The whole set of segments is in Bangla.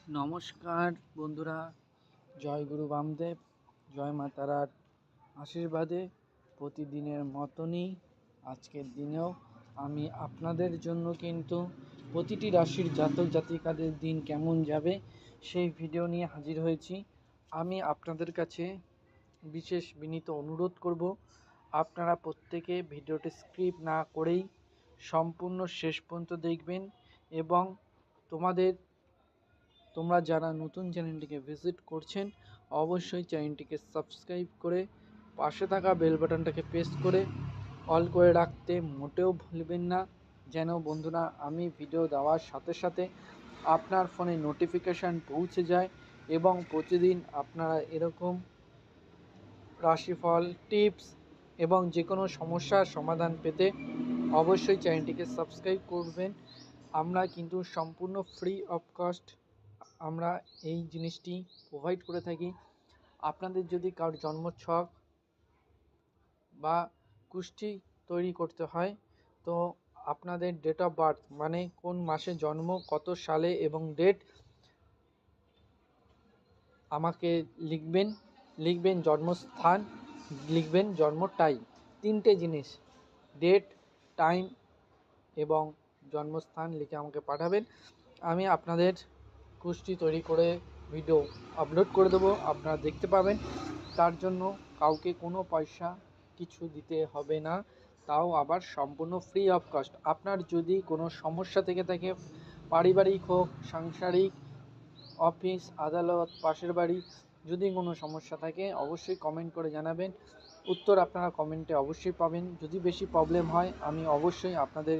নমস্কার বন্ধুরা, জয় গুরু বামদেব, জয় মা তারার আশীর্বাদে প্রতিদিনের মতনই আজকের দিনেও আমি আপনাদের জন্য কিন্তু প্রতিটি রাশির জাতক জাতিকাদের দিন কেমন যাবে সেই ভিডিও নিয়ে হাজির হয়েছি। আমি আপনাদের কাছে বিশেষ বিনীত অনুরোধ করব, আপনারা প্রত্যেকে ভিডিওটি স্কিপ না করেই সম্পূর্ণ শেষ পর্যন্ত দেখবেন এবং তোমরা যারা নতুন চ্যানেলটিকে ভিজিট করছেন অবশ্যই চ্যানেলটিকে সাবস্ক্রাইব করে পাশে থাকা বেল বাটনটাকে প্রেস করে অল করে রাখতে মোটেও ভুলবেন না, যেন বন্ধুরা আমি ভিডিও দেওয়ার সাথে সাথে আপনার ফোনে নোটিফিকেশান পৌঁছে যায় এবং প্রতিদিন আপনারা এরকম রাশিফল টিপস এবং যে কোনো সমস্যার সমাধান পেতে অবশ্যই চ্যানেলটিকে সাবস্ক্রাইব করবেন। আমরা কিন্তু সম্পূর্ণ ফ্রি অফ কস্ট আমরা এই জিনিসটি প্রোভাইড করে থাকি। আপনাদের যদি কারোর জন্মছক বা কুষ্ঠি তৈরি করতে হয় তো আপনাদের ডেট অফ বার্থ মানে কোন মাসে জন্ম, কত সালে এবং ডেট আমাকে লিখবেন জন্মস্থান, লিখবেন জন্ম টাইম, তিনটে জিনিস ডেট, টাইম এবং জন্মস্থান লিখে আমাকে পাঠাবেন। আমি আপনাদের কুষ্টি তৈরি করে ভিডিও আপলোড করে দেবো, আপনারা দেখতে পাবেন। তার জন্য কাউকে কোনো পয়সা কিছু দিতে হবে না, তাও আবার সম্পূর্ণ ফ্রি অফ কস্ট। আপনার যদি কোনো সমস্যা থেকে থাকে, পারিবারিক হোক, সাংসারিক, অফিস, আদালত, পাশের বাড়ি, যদি কোনো সমস্যা থাকে অবশ্যই কমেন্ট করে জানাবেন, উত্তর আপনারা কমেন্টে অবশ্যই পাবেন। যদি বেশি প্রবলেম হয় আমি অবশ্যই আপনাদের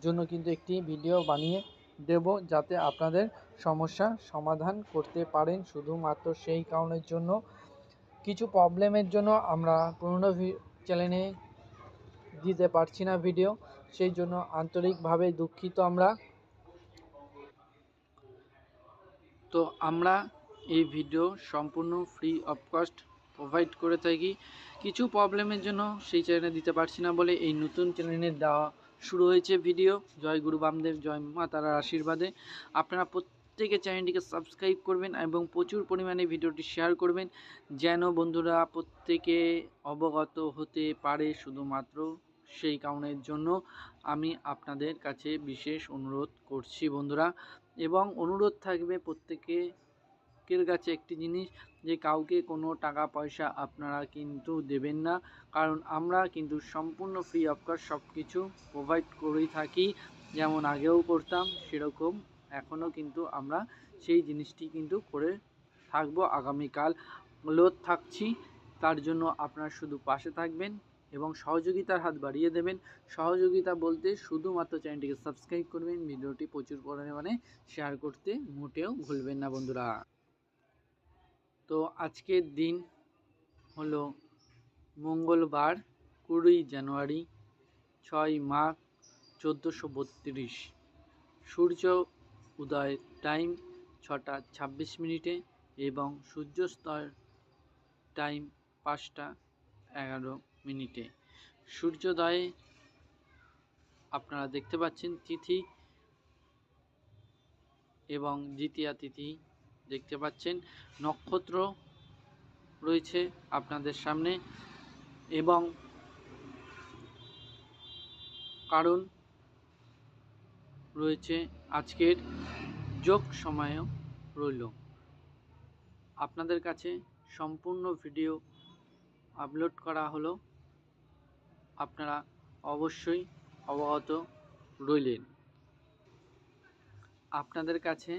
জন্য কিন্তু একটি ভিডিও বানিয়ে দেব, যাতে আপনাদের সমস্যা সমাধান করতে পারেন। শুধুমাত্র সেই কারণের জন্য কিছু প্রবলেমের জন্য আমরা পুরনো চ্যানেলে দিতে পারছি না ভিডিও, সেই জন্য আন্তরিকভাবে দুঃখিত আমরা। তো আমরা এই ভিডিও সম্পূর্ণ ফ্রি অফ কস্ট প্রোভাইড করে থাকি। কিছু প্রবলেমের জন্য সেই চ্যানেলে দিতে পারছি না বলে এই নতুন চ্যানেলে দেওয়া শুরু হয়েছে ভিডিও। জয় গুরু বামদেব, জয় মা তারার আশীর্বাদে আপনারা প্রত্যেকে চ্যানেলটিকে সাবস্ক্রাইব করবেন এবং প্রচুর পরিমাণে ভিডিওটি শেয়ার করবেন, যেন বন্ধুরা প্রত্যেকে অবগত হতে পারে। শুধুমাত্র সেই কারণের জন্য আমি আপনাদের কাছে বিশেষ অনুরোধ করছি বন্ধুরা, এবং অনুরোধ থাকবে প্রত্যেকের কাছে একটি জিনিস, যে কাউকে কোনো টাকা পয়সা আপনারা কিন্তু দেবেন না, কারণ আমরা কিন্তু সম্পূর্ণ ফ্রি অফ কস্ট সব কিছু প্রোভাইড করেই থাকি। যেমন আগেও করতাম সেরকম এখনও কিন্তু আমরা সেই জিনিসটি কিন্তু করে থাকবো, আগামীকাল লোড থাকছি। তার জন্য আপনারা শুধু পাশে থাকবেন এবং সহযোগিতার হাত বাড়িয়ে দেবেন। সহযোগিতা বলতে শুধুমাত্র চ্যানেলটিকে সাবস্ক্রাইব করবেন, ভিডিওটি প্রচুর পরিমাণে শেয়ার করতে মোটেও ভুলবেন না বন্ধুরা। তো আজকের দিন হলো মঙ্গলবার, 20 জানুয়ারি, 6 মাঘ 1432। সূর্য উদয়ের টাইম 6টা 26 মিনিটে এবং সূর্যাস্তর টাইম 5টা 11 মিনিটে। সূর্যোদয়ে আপনারা দেখতে পাচ্ছেন তিথি এবং দ্বিতীয়া তিথি দেখতে পাচ্ছেন। নক্ষত্র রয়েছে আপনাদের সামনে এবং কারণ রয়েছে আজকের যোগ সময়ও রইল। আপনাদের কাছে সম্পূর্ণ ভিডিও আপলোড করা হলো, আপনারা অবশ্যই অবগত রইলেন। আপনাদের কাছে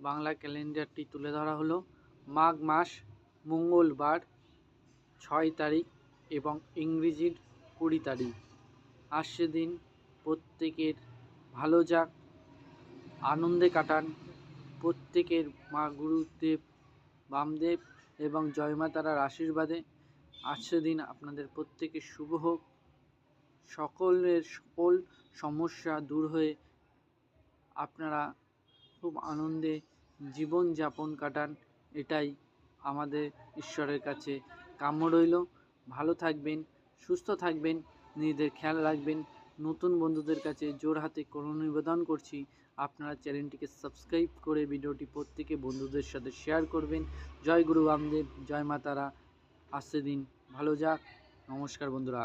বাংলা ক্যালেন্ডারটি তুলে ধরা হলো। মাঘ মাস, মঙ্গলবার 6 তারিখ এবং ইংরেজির 20 তারিখ। আজ সেদিন প্রত্যেকের ভালো যাক, আনন্দে কাটান। প্রত্যেকের মা গুরুদেব বামদেব এবং জয় মা তারার আশীর্বাদে আজ সেদিন আপনাদের প্রত্যেকের শুভ হোক। সকল সমস্যা দূর হয়ে আপনারা খুব আনন্দে জীবন যাপন কাটান, এটাই আমাদের ঈশ্বরের কাছে কাম্য রইল। ভালো থাকবেন, সুস্থ থাকবেন, নিজেদের খেয়াল রাখবেন। নতুন বন্ধুদের কাছে জোর হাতে করুণ নিবেদন করছি, আপনারা চ্যানেলটিকে সাবস্ক্রাইব করে ভিডিওটি প্রত্যেকে বন্ধুদের সাথে শেয়ার করবেন। জয় গুরু বামদেব, জয় মা তারা। আসছে দিন ভালো যাক। নমস্কার বন্ধুরা।